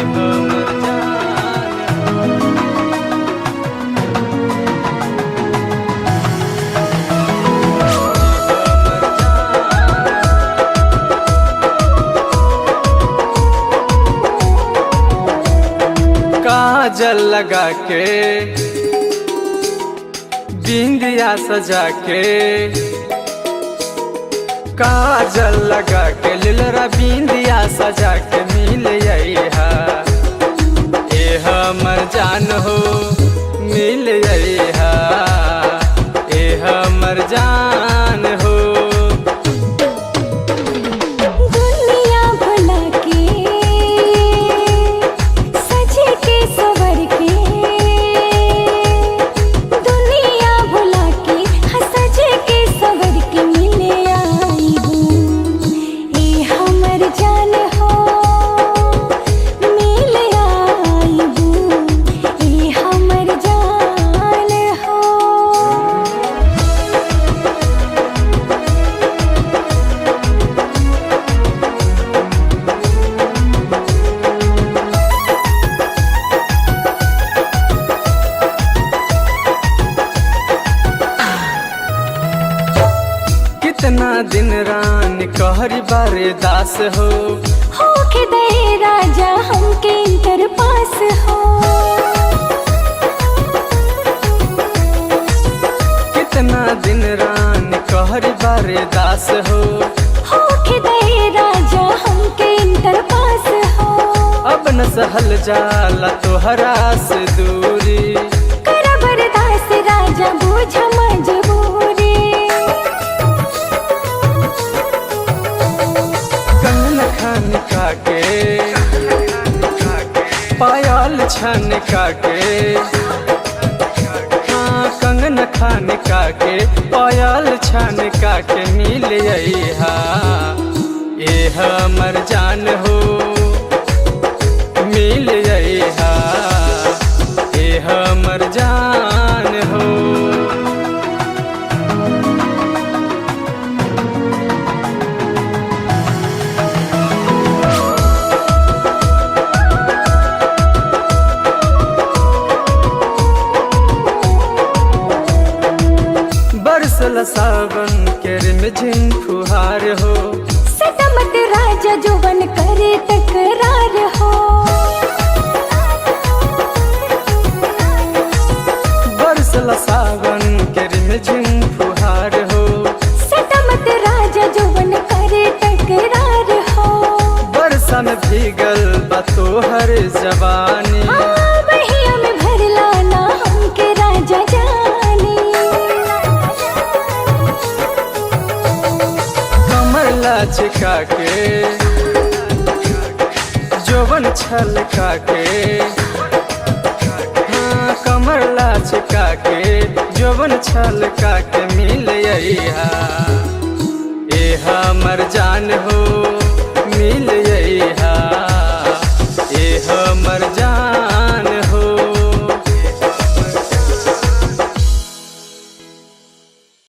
हमर जान काजल लगा के बिंदिया सजा के काजल लगा के लीलरा बिंदिया सजा के मिल अइहा ए हमर जान हो मिल अइहा ए हमर जान हो दुनिया भुला के सज के सवर के दुनिया भुला के सज के सवर के मिले आई हूँ ए हमर जान हो मिले आई हूँ ए हमर जान हो। कितना दिन रान कहरी बारे दास हो के दे राजा हमके इंटर पास हो। कितना दिन रान कहरी बारे दास हो के दे राजा हमके इंटर पास हो। अब न सहल जाला तोहरा से दूरी कर बर्दाश्त राजा बुझ मजबूरी। कंगन खान के पायल छन के हाँ कंगन खान के पायल छन के मिल अइहा ए हमर जान हो मिल अइहा ए हमर जान हो। बरसल सावन के रिमझिम फुहार हो सटमट राजा जुबन करे तकरार हो। बरसल सावन के रिमझिम फुहार हो सटमट राजा जुबन करे तकरार हो। बरसा में भीगल बा तोहर जवानी बहिया में भरला ना हमके राजा जानी। कमर लचका के जोवन छलका के हाँ कमर लचका के जोवन छलका के